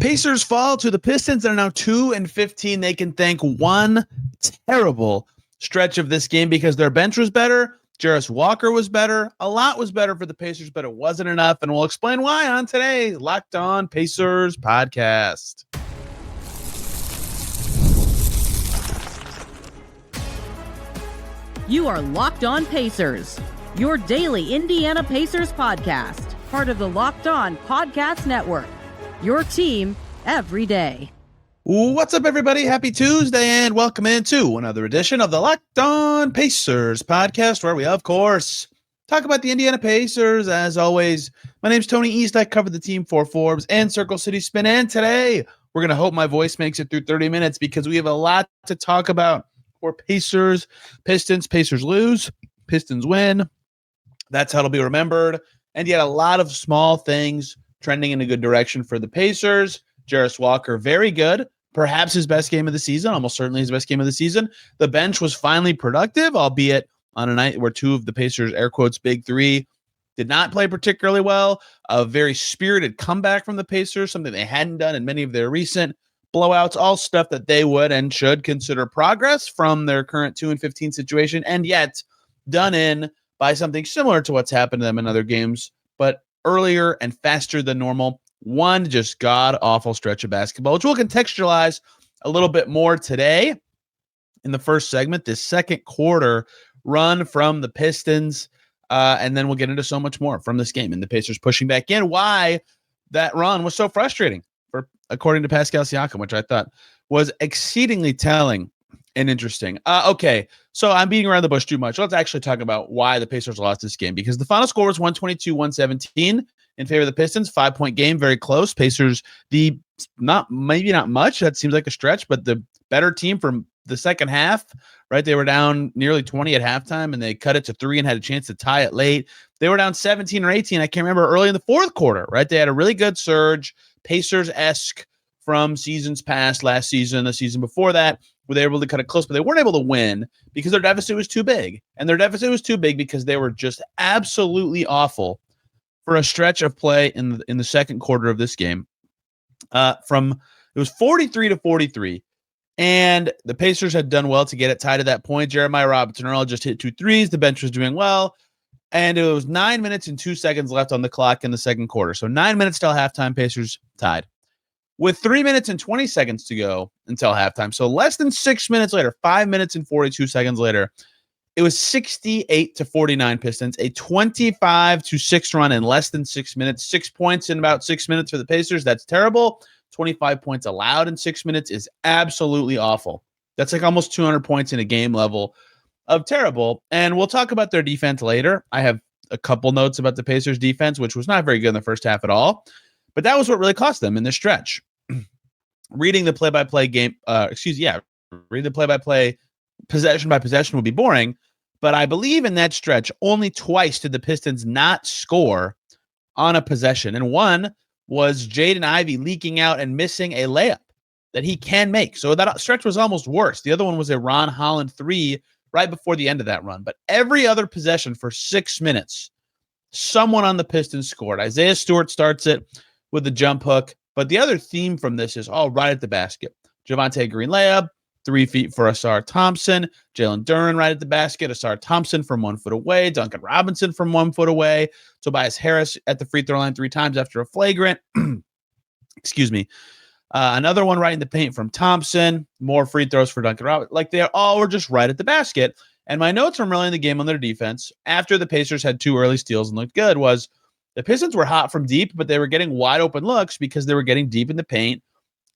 Pacers fall to the Pistons and are now 2-15. They can thank one terrible stretch of this game because their bench was better. Jarace Walker was better. A lot was better for the Pacers, but it wasn't enough. And we'll explain why on today's Locked On Pacers podcast. You are Locked On Pacers, your daily Indiana Pacers podcast, part of the Locked On Podcast Network, your team every day. What's up, everybody? Happy Tuesday, and welcome into another edition of the Locked On Pacers podcast, where we, of course, talk about the Indiana Pacers. As always, my name's Tony East. I cover the team for Forbes and Circle City Spin, and today we're going to hope my voice makes it through 30 minutes because we have a lot to talk about for Pacers. Pacers lose, Pistons win. That's how it'll be remembered. And yet a lot of small things trending in a good direction for the Pacers. Jarace Walker, very good. Perhaps his best game of the season, almost certainly his best game of the season. The bench was finally productive, albeit on a night where two of the Pacers, air quotes, big three, did not play particularly well. A very spirited comeback from the Pacers, something they hadn't done in many of their recent blowouts, all stuff that they would and should consider progress from their current 2-15 situation, and yet done in by something similar to what's happened to them in other games, but earlier and faster than normal. One just god-awful stretch of basketball, which we'll contextualize a little bit more today in the first segment, this second quarter run from the Pistons, and then we'll get into so much more from this game and the Pacers pushing back in, why that run was so frustrating, according to Pascal Siakam, which I thought was exceedingly telling and interesting. Okay, so I'm beating around the bush too much. Let's actually talk about why the Pacers lost this game, because the final score was 122-117 in favor of the Pistons. 5-point game, very close. Pacers, maybe not much. That seems like a stretch, but the better team from the second half, right? They were down nearly 20 at halftime, and they cut it to 3 and had a chance to tie it late. They were down 17 or 18. I can't remember, early in the fourth quarter, right? They had a really good surge, Pacers-esque from seasons past, last season, the season before that, where they were able to cut it close, but they weren't able to win because their deficit was too big. And their deficit was too big because they were just absolutely awful for a stretch of play in the second quarter of this game. It was 43-43, and the Pacers had done well to get it tied at that point. Jeremiah Robinson Earl just hit 2 threes. The bench was doing well, and it was 9 minutes and 2 seconds left on the clock in the second quarter. So 9 minutes till halftime, Pacers tied, with 3 minutes and 20 seconds to go until halftime. So less than 6 minutes later, 5 minutes and 42 seconds later, it was 68-49 Pistons, a 25-6 run in less than 6 minutes. 6 points in about 6 minutes for the Pacers. That's terrible. 25 points allowed in 6 minutes is absolutely awful. That's like almost 200 points in a game level of terrible. And we'll talk about their defense later. I have a couple notes about the Pacers defense, which was not very good in the first half at all. But that was what really cost them in this stretch. Reading the play-by-play game, reading the play-by-play possession by possession would be boring, but I believe in that stretch, only twice did the Pistons not score on a possession. And one was Jaden Ivey leaking out and missing a layup that he can make. So that stretch was almost worse. The other one was a Ron Holland 3 right before the end of that run. But every other possession for 6 minutes, someone on the Pistons scored. Isaiah Stewart starts it with the jump hook. But the other theme from this is all right at the basket. Javonte Green layup, 3 feet for Asar Thompson. Jalen Duren right at the basket. Asar Thompson from 1 foot away. Duncan Robinson from 1 foot away. Tobias Harris at the free throw line 3 times after a flagrant. Excuse me. Another one right in the paint from Thompson. More free throws for Duncan Robinson. Like they all were just right at the basket. And my notes from early in the game on their defense, after the Pacers had 2 early steals and looked good, was the Pistons were hot from deep, but they were getting wide open looks because they were getting deep in the paint,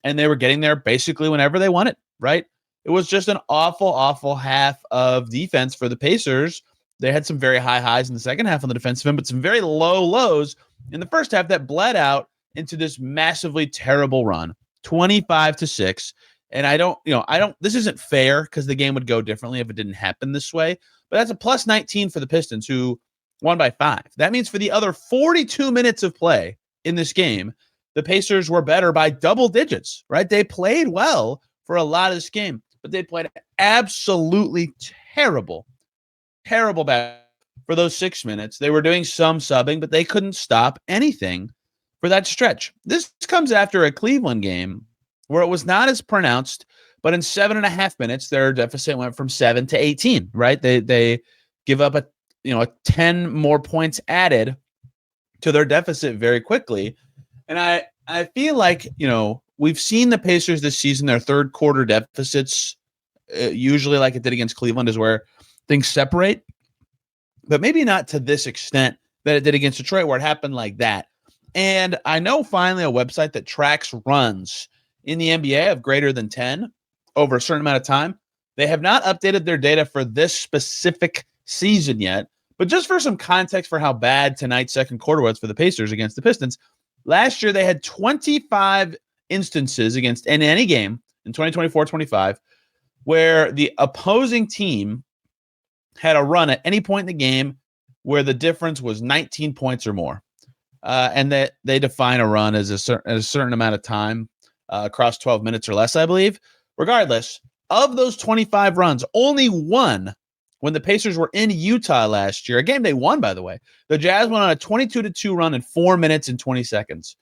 and they were getting there basically whenever they wanted, right? It was just an awful, awful half of defense for the Pacers. They had some very high highs in the second half on the defensive end, but some very low lows in the first half that bled out into this massively terrible run, 25-6. And this isn't fair because the game would go differently if it didn't happen this way, but that's a plus 19 for the Pistons, who won by 5. That means for the other 42 minutes of play in this game, the Pacers were better by double digits, right? They played well for a lot of this game, but they played absolutely terrible basketball for those 6 minutes. They were doing some subbing, but they couldn't stop anything for that stretch. This comes after a Cleveland game where it was not as pronounced, but in 7.5 minutes, their deficit went from 7 to 18, right? They give up a 10 more points added to their deficit very quickly. And I feel like, we've seen the Pacers this season, their third quarter deficits, usually like it did against Cleveland, is where things separate, but maybe not to this extent that it did against Detroit, where it happened like that. And I know finally a website that tracks runs in the NBA of greater than 10 over a certain amount of time. They have not updated their data for this specific season yet, but just for some context for how bad tonight's second quarter was for the Pacers against the Pistons, last year they had 25 instances in any game in 2024-25 where the opposing team had a run at any point in the game where the difference was 19 points or more. And that they define a run as a certain amount of time across 12 minutes or less, I believe. Regardless, of those 25 runs, only one, when the Pacers were in Utah last year, a game they won, by the way, the Jazz went on a 22-2 run in 4 minutes and 20 seconds.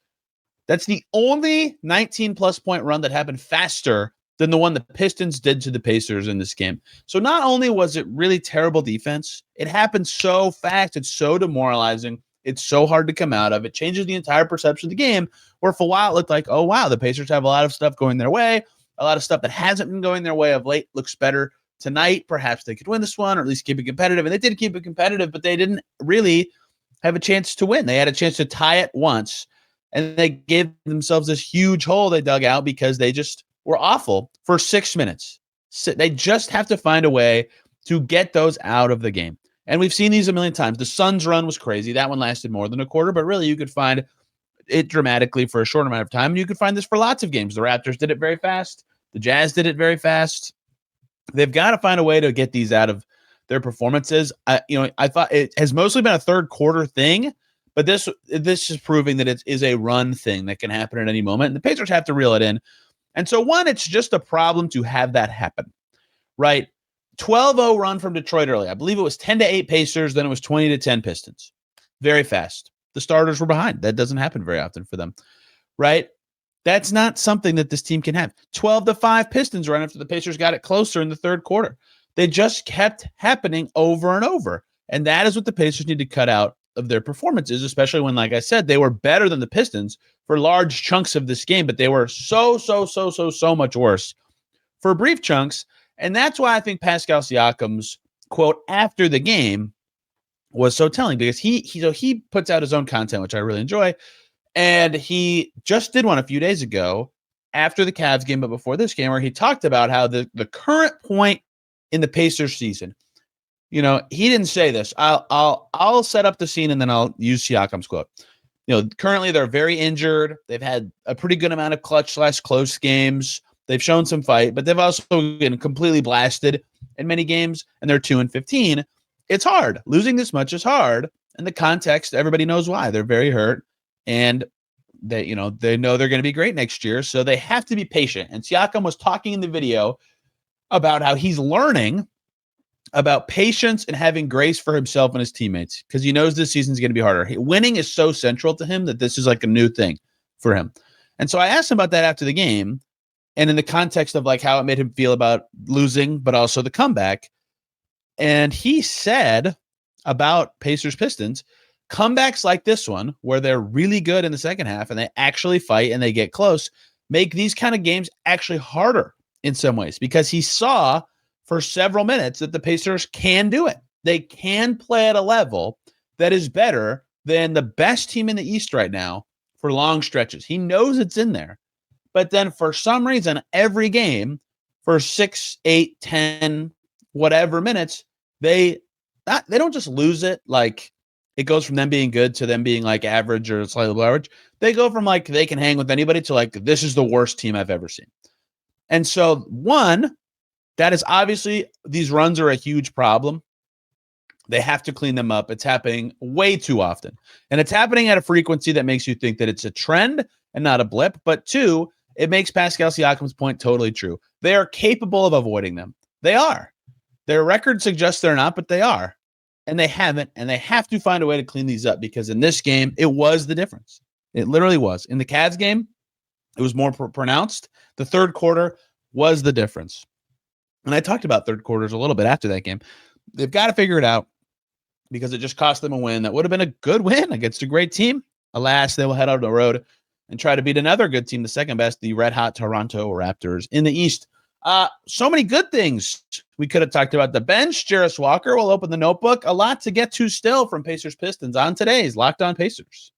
That's the only 19-plus point run that happened faster than the one the Pistons did to the Pacers in this game. So not only was it really terrible defense, it happened so fast. It's so demoralizing. It's so hard to come out of. It changes the entire perception of the game, where for a while it looked like, oh, wow, the Pacers have a lot of stuff going their way. A lot of stuff that hasn't been going their way of late looks better tonight. Perhaps they could win this one, or at least keep it competitive. And they did keep it competitive, but they didn't really have a chance to win. They had a chance to tie it once, and they gave themselves this huge hole they dug out because they just were awful for 6 minutes. So they just have to find a way to get those out of the game. And we've seen these a million times. The Suns run was crazy. That one lasted more than a quarter, but really you could find it dramatically for a short amount of time. And you could find this for lots of games. The Raptors did it very fast. The Jazz did it very fast. They've got to find a way to get these out of their performances. I thought it has mostly been a third quarter thing, but this is proving that it is a run thing that can happen at any moment. And the Pacers have to reel it in. And so, one, it's just a problem to have that happen, right? 12-0 run from Detroit early. I believe it was 10-8 Pacers, then it was 20-10 Pistons. Very fast. The starters were behind. That doesn't happen very often for them, right? That's not something that this team can have. 12-5 Pistons run after the Pacers got it closer in the third quarter. They just kept happening over and over. And that is what the Pacers need to cut out of their performances, especially when, like I said, they were better than the Pistons for large chunks of this game, but they were so much worse for brief chunks. And that's why I think Pascal Siakam's quote after the game was so telling, because he puts out his own content, which I really enjoy. And he just did one a few days ago after the Cavs game, but before this game, where he talked about how the current point in the Pacers season, he didn't say this. I'll set up the scene and then I'll use Siakam's quote. Currently they're very injured. They've had a pretty good amount of clutch/close games. They've shown some fight, but they've also been completely blasted in many games, and they're 2-15. It's hard. Losing this much is hard. In the context, everybody knows why. They're very hurt, and they know they're going to be great next year, so they have to be patient. And Siakam was talking in the video about how he's learning about patience and having grace for himself and his teammates, because he knows this season's going to be harder. Winning is so central to him that this is like a new thing for him. And so I asked him about that after the game, and in the context of like how it made him feel about losing, but also the comeback. And he said about Pacers Pistons, comebacks like this one, where they're really good in the second half and they actually fight and they get close, make these kind of games actually harder in some ways, because he saw for several minutes that the Pacers can do it. They can play at a level that is better than the best team in the East right now for long stretches. He knows it's in there. But then for some reason, every game for 6, 8, 10, whatever minutes, they don't just lose it. Like it goes from them being good to them being like average or slightly below average. They go from like they can hang with anybody to like this is the worst team I've ever seen. And so one, that is obviously these runs are a huge problem. They have to clean them up. It's happening way too often. And it's happening at a frequency that makes you think that it's a trend and not a blip. But two, it makes Pascal Siakam's point totally true. They are capable of avoiding them. They are. Their record suggests they're not, but they are. And they haven't. And they have to find a way to clean these up, because in this game, it was the difference. It literally was. In the Cavs game, it was more pronounced. The third quarter was the difference. And I talked about third quarters a little bit after that game. They've got to figure it out because it just cost them a win that would have been a good win against a great team. Alas, they will head out on the road and try to beat another good team, the second best, the red-hot Toronto Raptors in the East. So many good things we could have talked about. The bench, Jarace Walker will open the notebook. A lot to get to still from Pacers Pistons on today's Locked On Pacers.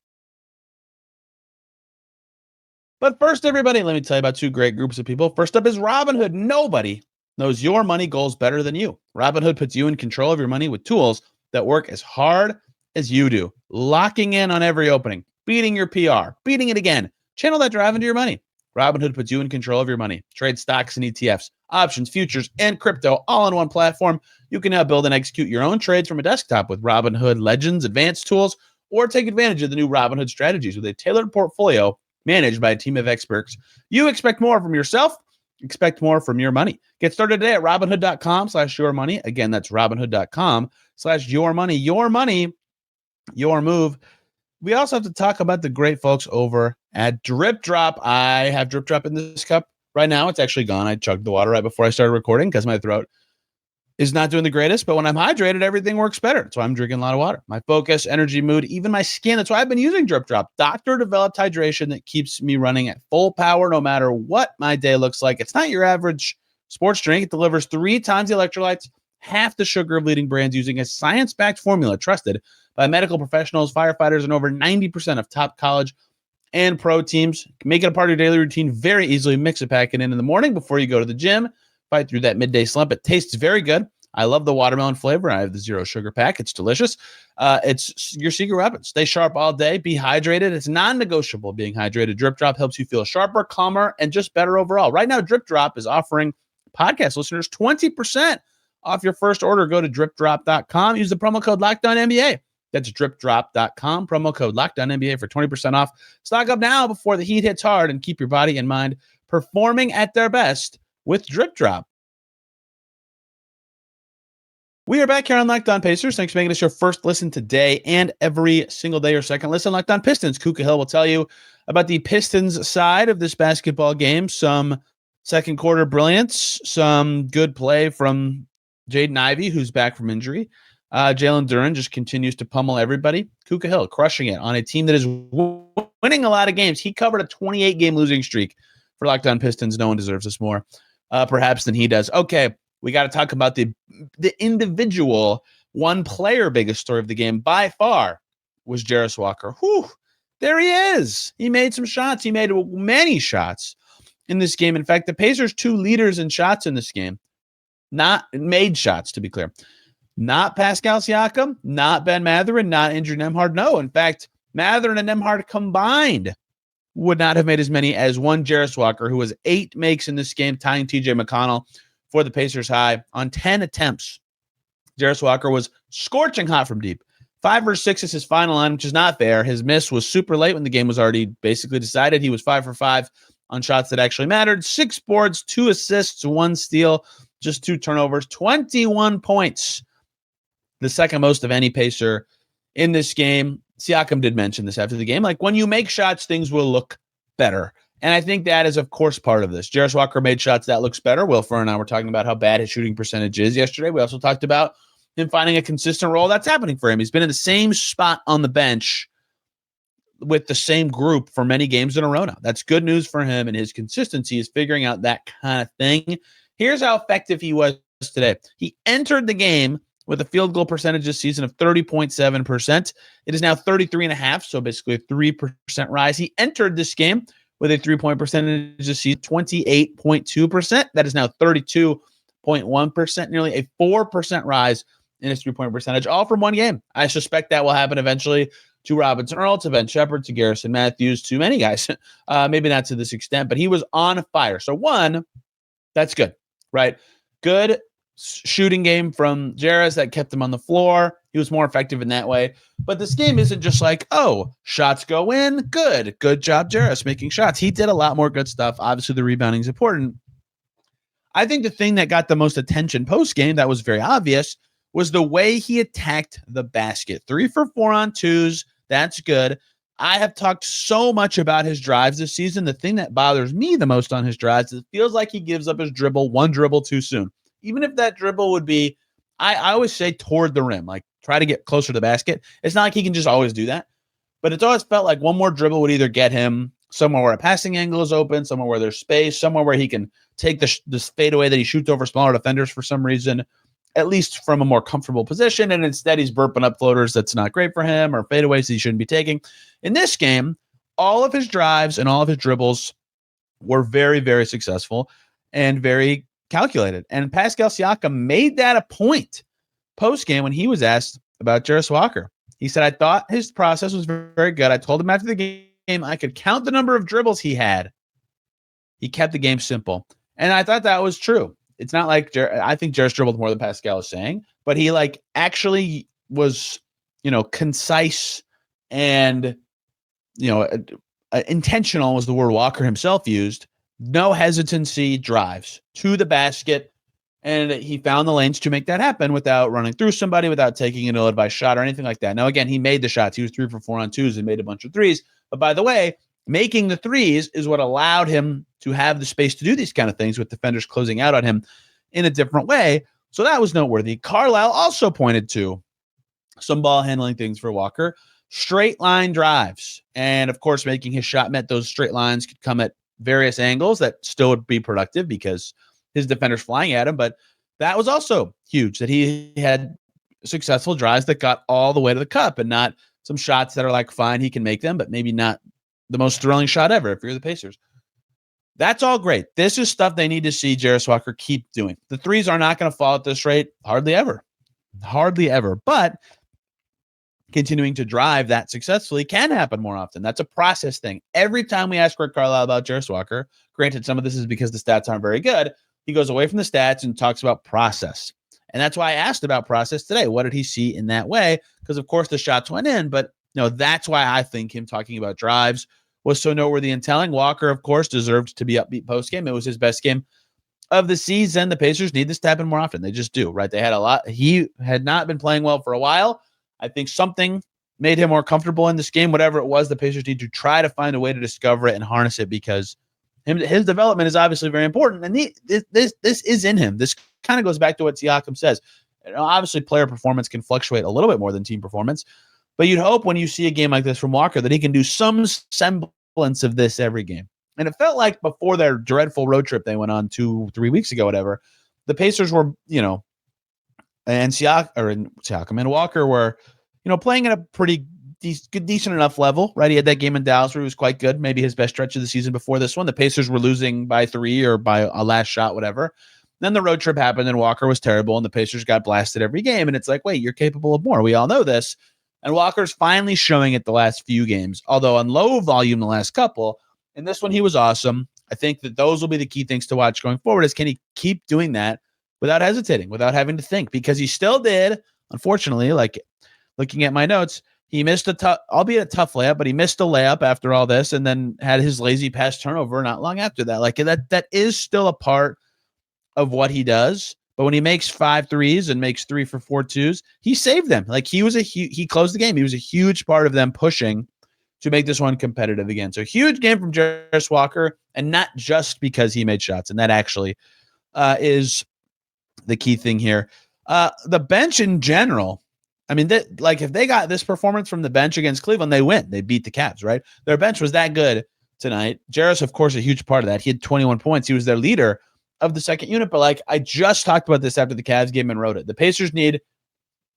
But first, everybody, let me tell you about two great groups of people. First up is Robinhood. Nobody knows your money goals better than you. Robinhood puts you in control of your money with tools that work as hard as you do. Locking in on every opening, beating your PR, beating it again. Channel that drive into your money. Robinhood puts you in control of your money. Trade stocks and ETFs, options, futures, and crypto all on one platform. You can now build and execute your own trades from a desktop with Robinhood Legends advanced tools, or take advantage of the new Robinhood Strategies with a tailored portfolio managed by a team of experts. You expect more from yourself. Expect more from your money. Get started today at Robinhood.com/yourmoney. Again, that's Robinhood.com/yourmoney. Your money, your move. We also have to talk about the great folks over at DripDrop. I have DripDrop in this cup right now. It's actually gone. I chugged the water right before I started recording because my throat is not doing the greatest. But when I'm hydrated, everything works better. So I'm drinking a lot of water. My focus, energy, mood, even my skin. That's why I've been using DripDrop. Doctor-developed hydration that keeps me running at full power no matter what my day looks like. It's not your average sports drink. It delivers 3 times the electrolytes, half the sugar of leading brands, using a science-backed formula trusted by medical professionals, firefighters, and over 90% of top college and pro teams. Make it a part of your daily routine very easily. Mix a packet in the morning before you go to the gym. Fight through that midday slump. It tastes very good. I love the watermelon flavor. I have the zero sugar pack. It's delicious. It's your secret weapon. Stay sharp all day. Be hydrated. It's non-negotiable being hydrated. DripDrop helps you feel sharper, calmer, and just better overall. Right now, DripDrop is offering podcast listeners 20% off your first order. Go to DripDrop.com. Use the promo code LOCKEDONNBA. That's DripDrop.com. Promo code LOCKEDONNBA for 20% off. Stock up now before the heat hits hard and keep your body and mind performing at their best with DripDrop. We are back here on Locked On Pacers. Thanks for making us your first listen today and every single day or second listen. Locked On Pistons. Kuka Hill will tell you about the Pistons side of this basketball game. Some second quarter brilliance, some good play from Jaden Ivey, who's back from injury. Jalen Duren just continues to pummel everybody. Kuka Hill crushing it on a team that is winning a lot of games. He covered a 28-game losing streak for Locked On Pistons. No one deserves this more, perhaps, than he does. Okay, we got to talk about the individual one-player biggest story of the game by far was Jarace Walker. Whew, there he is. He made some shots. He made many shots in this game. In fact, the Pacers' 2 leaders in shots in this game, not made shots, to be clear. Not Pascal Siakam, not Ben Mathurin, not Andrew Nembhard. No, in fact, Mathurin and Nembhard combined would not have made as many as one Jarace Walker, who was 8 makes in this game, tying T.J. McConnell for the Pacers high on 10 attempts. Jarace Walker was scorching hot from deep. 5 for 6 is his final line, which is not fair. His miss was super late when the game was already basically decided. He was 5 for 5 on shots that actually mattered. 6 boards, 2 assists, 1 steal, just 2 turnovers, 21 points. The second most of any Pacer in this game. Siakam did mention this after the game. Like, when you make shots, things will look better. And I think that is, of course, part of this. Jarace Walker made shots that looks better. Will Furr and I were talking about how bad his shooting percentage is yesterday. We also talked about him finding a consistent role. That's happening for him. He's been in the same spot on the bench with the same group for many games in a row now. That's good news for him, and his consistency is figuring out that kind of thing. Here's how effective he was today. He entered the game with a field goal percentage this season of 30.7%. It is now 33.5%, so basically a 3% rise. He entered this game with a 3-point percentage this season, 28.2%. That is now 32.1%, nearly a 4% rise in his 3-point percentage, all from one game. I suspect that will happen eventually to Robinson Earl, to Ben Shepherd, to Garrison Matthews, to many guys. Maybe not to this extent, but he was on fire. So one, that's good, right? Good shooting game from Jarace that kept him on the floor. He was more effective in that way. But this game isn't just like, oh, shots go in. Good job, Jarace, making shots. He did a lot more good stuff. Obviously, the rebounding is important. I think the thing that got the most attention post-game that was very obvious was the way he attacked the basket. 3 for 4 on twos. That's good. I have talked so much about his drives this season. The thing that bothers me the most on his drives is it feels like he gives up his dribble, one dribble too soon. Even if that dribble would be, I always say toward the rim, like try to get closer to the basket. It's not like he can just always do that, but it's always felt like one more dribble would either get him somewhere where a passing angle is open, somewhere where there's space, somewhere where he can take this fadeaway that he shoots over smaller defenders for some reason, at least from a more comfortable position. And instead he's burping up floaters that's not great for him, or fadeaways he shouldn't be taking. In this game, all of his drives and all of his dribbles were very, very successful and very calculated. And Pascal Siakam made that a point post-game when he was asked about Jarace Walker. He said, I thought his process was very good. I told him after the game I could count the number of dribbles he had. He kept the game simple. And I thought that was true. It's not like I think Jarace dribbled more than Pascal is saying, but he like actually was, concise and, intentional was the word Walker himself used. No hesitancy drives to the basket. And he found the lanes to make that happen without running through somebody, without taking an ill-advised shot or anything like that. Now, again, he made the shots. He was 3 for 4 on twos and made a bunch of threes. But by the way, making the threes is what allowed him to have the space to do these kind of things with defenders closing out on him in a different way. So that was noteworthy. Carlisle also pointed to some ball handling things for Walker, straight line drives. And of course, making his shot meant those straight lines could come at various angles that still would be productive because his defenders flying at him. But that was also huge, that he had successful drives that got all the way to the cup and not some shots that are like, fine, he can make them, but maybe not the most thrilling shot ever if you're the Pacers. That's all great. This is stuff they need to see Jarace Walker keep doing. The threes are not going to fall at this rate. Hardly ever. But continuing to drive that successfully can happen more often. That's a process thing. Every time we ask Rick Carlisle about Jarace Walker, granted, some of this is because the stats aren't very good, he goes away from the stats and talks about process. And that's why I asked about process today. What did he see in that way? Because, of course, the shots went in, but that's why I think him talking about drives was so noteworthy and telling. Walker, of course, deserved to be upbeat post-game. It was his best game of the season. The Pacers need this to happen more often. They just do, right? They had a lot. He had not been playing well for a while. I think something made him more comfortable in this game. Whatever it was, the Pacers need to try to find a way to discover it and harness it, because his development is obviously very important. And this is in him. This kind of goes back to what Siakam says. Obviously, player performance can fluctuate a little bit more than team performance. But you'd hope when you see a game like this from Walker that he can do some semblance of this every game. And it felt like before their dreadful road trip they went on 2-3 weeks ago, whatever, the Pacers were, and Siakam and Walker were, playing at a pretty decent enough level, right? He had that game in Dallas where he was quite good, maybe his best stretch of the season before this one. The Pacers were losing by 3 or by a last shot, whatever. Then the road trip happened and Walker was terrible and the Pacers got blasted every game. And it's like, wait, you're capable of more. We all know this. And Walker's finally showing it the last few games, although on low volume the last couple. And this one, he was awesome. I think that those will be the key things to watch going forward is, can he keep doing that without hesitating, without having to think? Because he still did, unfortunately, like looking at my notes, he missed albeit a tough layup, but he missed a layup after all this and then had his lazy pass turnover not long after that. Like that is still a part of what he does. But when he makes 5 threes and makes 3 for 4 twos, he saved them. Like he closed the game. He was a huge part of them pushing to make this one competitive again. So huge game from Jarace Walker, and not just because he made shots. And that actually is the key thing here. The bench in general, I mean, if they got this performance from the bench against Cleveland, they win. They beat the Cavs, right? Their bench was that good tonight. Jarace, of course, a huge part of that. He had 21 points. He was their leader of the second unit. But I just talked about this after the Cavs game and wrote it. The Pacers need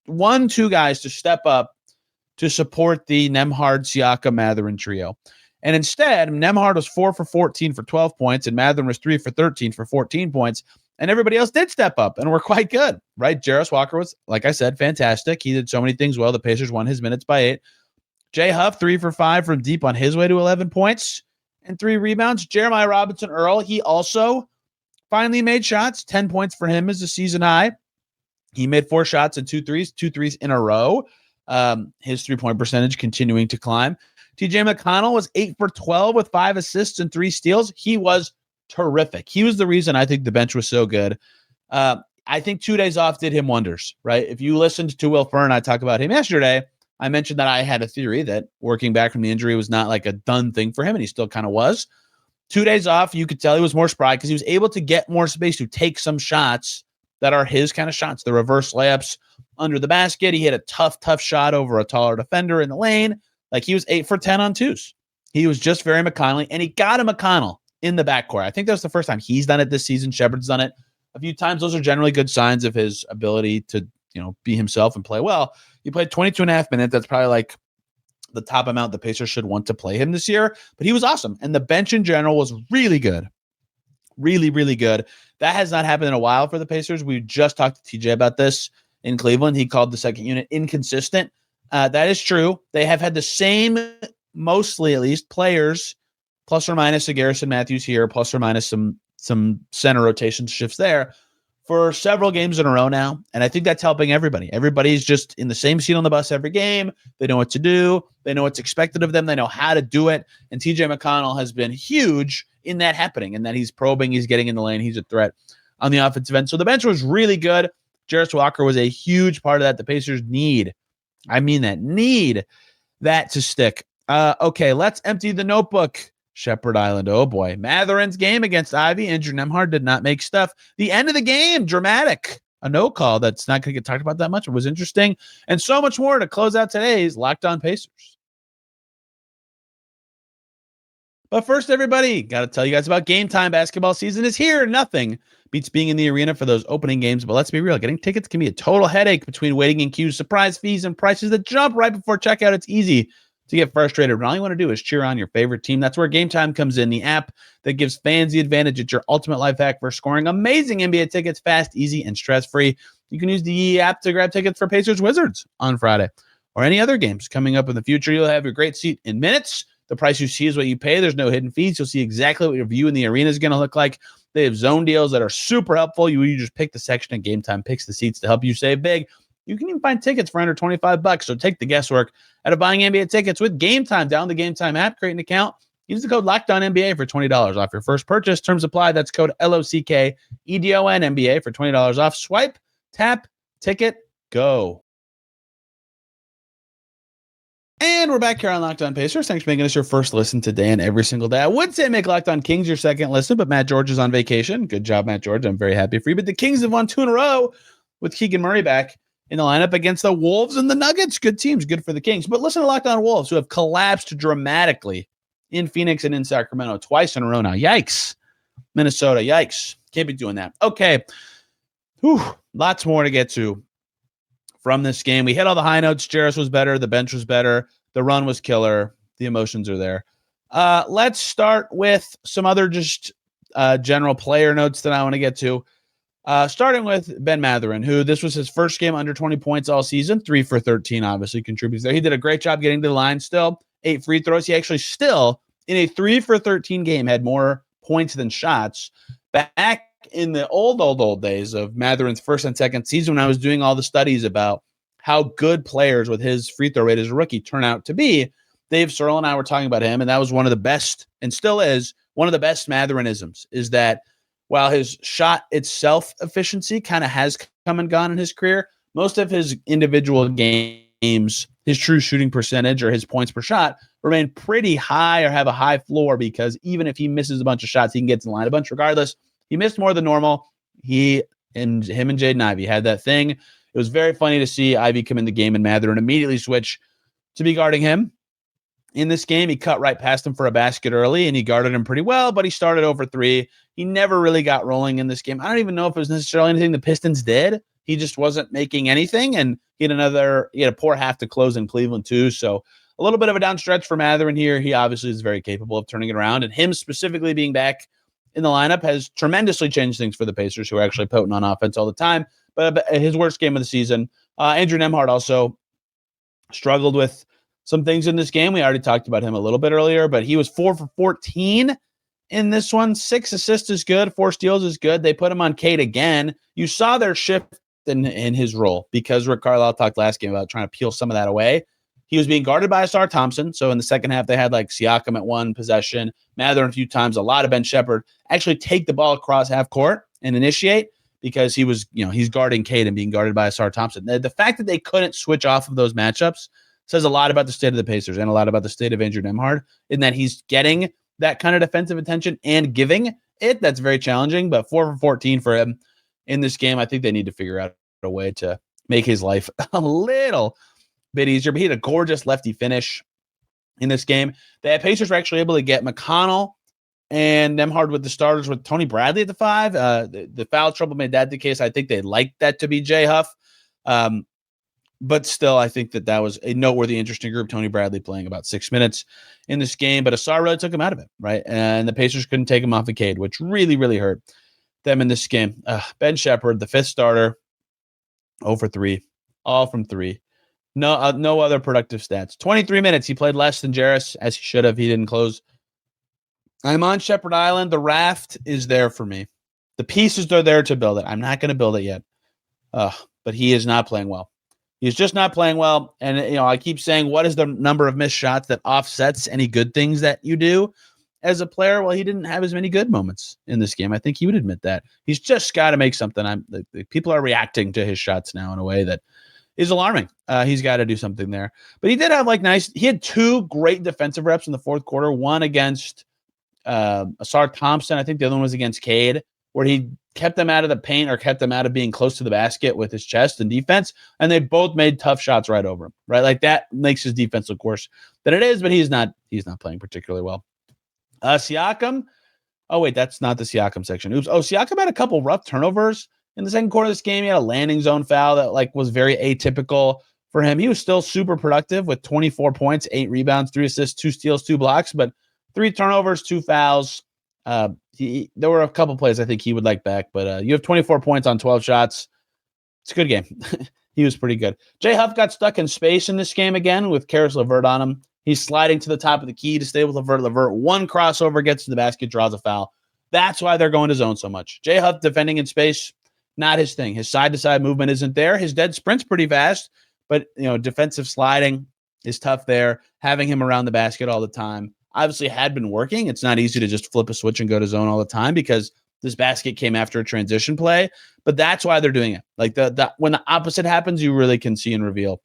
1-2 guys to step up to support the Nembhard, Siakam, Mathurin trio. And instead, Nembhard was 4 for 14 for 12 points, and Mathurin was 3 for 13 for 14 points. And everybody else did step up and were quite good, right? Jarace Walker was, like I said, fantastic. He did so many things well. The Pacers won his minutes by 8. Jay Huff, 3 for 5 from deep on his way to 11 points and 3 rebounds. Jeremiah Robinson Earl, he also finally made shots. 10 points for him is a season high. He made 4 shots and 2 threes in a row. His 3-point percentage continuing to climb. T.J. McConnell was 8 for 12 with 5 assists and 3 steals. He was terrific. He was the reason I think the bench was so good. I think 2 days off did him wonders, right? If you listened to Will Fern, I talked about him yesterday. I mentioned that I had a theory that working back from the injury was not like a done thing for him, and he still kind of was. 2 days off, you could tell he was more spry because he was able to get more space to take some shots that are his kind of shots, the reverse layups under the basket. He hit a tough shot over a taller defender in the lane. Like, he was 8 for 10 on twos. He was just very McConnell, and he got a McConnell in the backcourt. I think that was the first time he's done it this season. Shepard's done it a few times. Those are generally good signs of his ability to, be himself and play well. He played 22 and a half minutes. That's probably like the top amount the Pacers should want to play him this year, but he was awesome. And the bench in general was really good. Really, really good. That has not happened in a while for the Pacers. We just talked to TJ about this in Cleveland. He called the second unit inconsistent. That is true. They have had the same, mostly at least, players, plus or minus a Garrison Matthews here, plus or minus some center rotation shifts there, for several games in a row now. And I think that's helping everybody. Everybody's just in the same seat on the bus every game. They know what to do. They know what's expected of them. They know how to do it. And TJ McConnell has been huge in that happening, and that he's probing, he's getting in the lane, he's a threat on the offensive end. So the bench was really good. Jarace Walker was a huge part of that. The Pacers need that to stick. Okay, let's empty the notebook. Shepherd Island. Oh boy. Mathurin's game against Ivy. Andrew Nembhard did not make stuff. The end of the game, dramatic. A no call that's not going to get talked about that much. It was interesting. And so much more to close out today's Locked On Pacers. But first, everybody, got to tell you guys about Game Time. Basketball season is here. Nothing beats being in the arena for those opening games. But let's be real. Getting tickets can be a total headache between waiting in queues, surprise fees, and prices that jump right before checkout. It's easy to get frustrated. All you want to do is cheer on your favorite team. That's where Game Time comes in, the app that gives fans the advantage. It's your ultimate life hack for scoring amazing NBA tickets fast, easy, and stress-free. You can use the app to grab tickets for Pacers Wizards on Friday or any other games coming up in the future. You'll have your great seat in minutes. The price you see is what you pay. There's no hidden fees. You'll see exactly what your view in the arena is going to look like. They have zone deals that are super helpful. You just pick the section and Game Time picks the seats to help you save big. You can even find tickets for under $25. So take the guesswork out of buying NBA tickets with Game Time. Download the Game Time app, create an account, use the code LOCKEDONNBA for $20 off your first purchase. Terms apply. That's code LOCKEDONNBA for $20 off. Swipe, tap, ticket, go. And we're back here on Locked On Pacers. Thanks for making us your first listen today and every single day. I would say make Locked On Kings your second listen, but Matt George is on vacation. Good job, Matt George. I'm very happy for you. But the Kings have won 2 in a row with Keegan Murray back in the lineup against the Wolves and the Nuggets. Good teams, good for the Kings. But listen to Locked On Wolves, who have collapsed dramatically in Phoenix and in Sacramento twice in a row now. Yikes. Minnesota, yikes. Can't be doing that. Okay. Whew. Lots more to get to from this game. We hit all the high notes. Jarace was better. The bench was better. The run was killer. The emotions are there. Let's start with some other just general player notes that I want to get to. Starting with Ben Mathurin, who this was his first game under 20 points all season. 3 for 13 obviously contributes there. He did a great job getting to the line still. 8 free throws. He actually still, in a 3 for 13 game, had more points than shots. Back in the old days of Mathurin's first and second season, when I was doing all the studies about how good players with his free throw rate as a rookie turn out to be, Dave Searle and I were talking about him, and that was one of the best, and still is, one of the best Mathurinisms, is that while his shot itself efficiency kind of has come and gone in his career, most of his individual games, his true shooting percentage or his points per shot remain pretty high or have a high floor, because even if he misses a bunch of shots, he can get in the line a bunch regardless. He missed more than normal. Him and Jaden Ivey had that thing. It was very funny to see Ivey come in the game and Mathurin immediately switch to be guarding him. In this game, he cut right past him for a basket early, and he guarded him pretty well, but he started over 3. He never really got rolling in this game. I don't even know if it was necessarily anything the Pistons did. He just wasn't making anything, and he had a poor half to close in Cleveland too, so a little bit of a down stretch for Mathurin here. He obviously is very capable of turning it around, and him specifically being back in the lineup has tremendously changed things for the Pacers, who are actually potent on offense all the time. But his worst game of the season. Andrew Nembhard also struggled with some things in this game. We already talked about him a little bit earlier, but he was 4 for 14 in this one. 6 assists is good. 4 steals is good. They put him on Cade again. You saw their shift in his role, because Rick Carlisle talked last game about trying to peel some of that away. He was being guarded by Asar Thompson. So in the second half, they had like Siakam at one possession, Mathurin a few times, a lot of Ben Shepherd actually take the ball across half court and initiate, because he was, he's guarding Cade and being guarded by Asar Thompson. The fact that they couldn't switch off of those matchups says a lot about the state of the Pacers and a lot about the state of Andrew Nembhard in that he's getting that kind of defensive attention and giving it. That's very challenging, but 4 for 14 for him in this game. I think they need to figure out a way to make his life a little bit easier, but he had a gorgeous lefty finish in this game. The Pacers were actually able to get McConnell and Nembhard with the starters with Tony Bradley at the 5. The foul trouble made that the case. I think they'd like that to be Jay Huff. But still, I think that was a noteworthy, interesting group. Tony Bradley playing about 6 minutes in this game, but Asar really took him out of it, right? And the Pacers couldn't take him off the Cade, which really, really hurt them in this game. Ben Shepherd, the 5th starter, 0 for 3, all from 3. No other productive stats. 23 minutes. He played less than Jarace, as he should have. He didn't close. I'm on Shepherd Island. The raft is there for me. The pieces are there to build it. I'm not going to build it yet. But he is not playing well. He's just not playing well. And, I keep saying, what is the number of missed shots that offsets any good things that you do as a player? Well, he didn't have as many good moments in this game. I think he would admit that. He's just got to make something. People are reacting to his shots now in a way that is alarming. He's got to do something there. But he did have he had 2 great defensive reps in the fourth quarter. One against Asar Thompson. I think the other one was against Cade, where he kept them out of the paint or kept them out of being close to the basket with his chest and defense. And they both made tough shots right over him, right? Like that makes his defense look worse than it is, but he's not playing particularly well. Siakam. Oh, wait, that's not the Siakam section. Oops. Oh, Siakam had a couple rough turnovers in the second quarter of this game. He had a landing zone foul that was very atypical for him. He was still super productive with 24 points, 8 rebounds, 3 assists, 2 steals, 2 blocks, but 3 turnovers, 2 fouls. There were a couple plays I think he would like back, but you have 24 points on 12 shots. It's a good game. He was pretty good. Jay Huff got stuck in space in this game again with Caris LeVert on him. He's sliding to the top of the key to stay with LeVert. LeVert, one crossover, gets to the basket, draws a foul. That's why they're going to zone so much. Jay Huff defending in space, not his thing. His side-to-side movement isn't there. His dead sprint's pretty fast, but defensive sliding is tough there. Having him around the basket all the time obviously had been working. It's not easy to just flip a switch and go to zone all the time because this basket came after a transition play, but that's why they're doing it. Like when the opposite happens, you really can see and reveal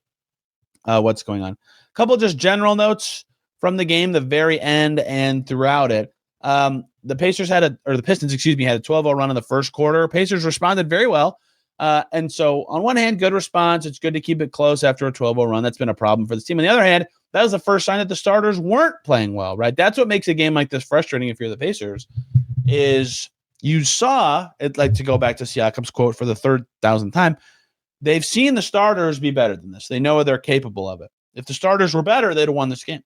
what's going on. A couple just general notes from the game, the very end and throughout it. The Pistons, had a 12-0 run in the first quarter. Pacers responded very well. And so on one hand, good response. It's good to keep it close after a 12-0 run. That's been a problem for this team. On the other hand, that was the first sign that the starters weren't playing well, right? That's what makes a game like this frustrating if you're the Pacers, is you saw it, like to go back to Siakam's quote for the 3,000th time, they've seen the starters be better than this. They know they're capable of it. If the starters were better, they'd have won this game.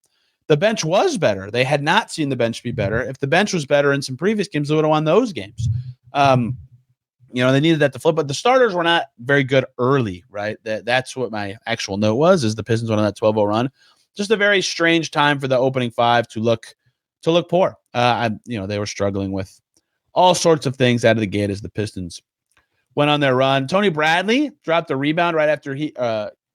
The bench was better. They had not seen the bench be better. If the bench was better in some previous games, they would have won those games. They needed that to flip, but the starters were not very good early, right? That's what my actual note was, is the Pistons went on that 12-0 run. Just a very strange time for the opening 5 to look poor. They were struggling with all sorts of things out of the gate as the Pistons went on their run. Tony Bradley dropped a rebound right after he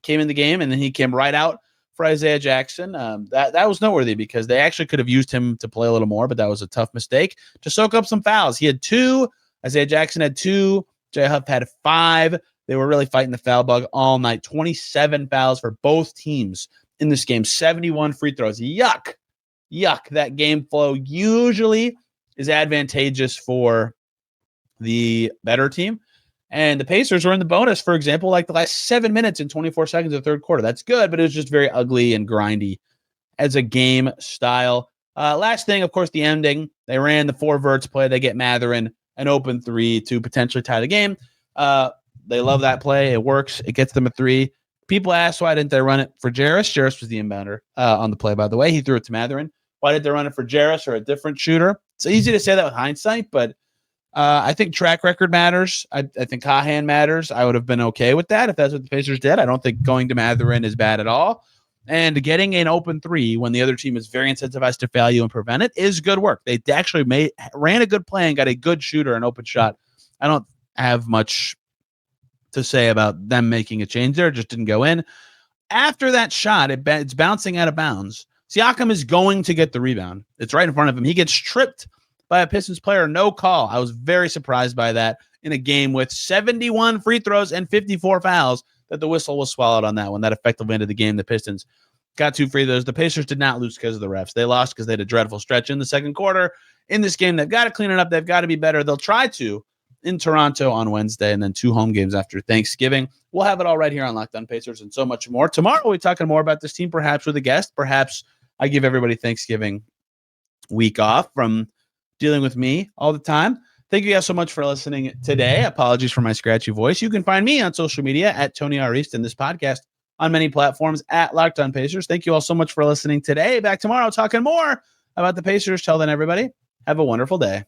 came in the game, and then he came right out for Isaiah Jackson. That was noteworthy because they actually could have used him to play a little more, but that was a tough mistake to soak up some fouls. He had 2. Isaiah Jackson had 2. Jay Huff had 5. They were really fighting the foul bug all night. 27 fouls for both teams in this game. 71 free throws. Yuck. That game flow usually is advantageous for the better team. And the Pacers were in the bonus, for example, like the last 7 minutes and 24 seconds of the third quarter. That's good, but it was just very ugly and grindy as a game style. Last thing, of course, the ending. They ran the 4 verts play. They get Mathurin an open 3 to potentially tie the game. They love that play. It works. It gets them a 3. People asked, why didn't they run it for Jarace? Jarace was the inbounder on the play, by the way. He threw it to Mathurin. Why did they run it for Jarace or a different shooter? It's easy to say that with hindsight, but I think track record matters. I think Cahan matters. I would have been okay with that if that's what the Pacers did. I don't think going to Mathurin is bad at all. And getting an open 3 when the other team is very incentivized to foul you and prevent it is good work. They actually ran a good play and got a good shooter, an open shot. I don't have much to say about them making a change there. It just didn't go in. After that shot, it's bouncing out of bounds. Siakam is going to get the rebound. It's right in front of him. He gets tripped by a Pistons player. No call. I was very surprised by that in a game with 71 free throws and 54 fouls that the whistle was swallowed on that one. That effectively ended the game. The Pistons got two free throws. The Pacers did not lose because of the refs. They lost because they had a dreadful stretch in the second quarter. In this game, they've got to clean it up. They've got to be better. They'll try to in Toronto on Wednesday, and then 2 home games after Thanksgiving. We'll have it all right here on Locked On Pacers and so much more. Tomorrow, we'll be talking more about this team, perhaps with a guest. Perhaps I give everybody Thanksgiving week off from dealing with me all the time. Thank you guys so much for listening today. Apologies for my scratchy voice. You can find me on social media at Tony R. East and this podcast on many platforms at Locked On Pacers. Thank you all so much for listening today. Back tomorrow talking more about the Pacers. Till then, everybody, have a wonderful day.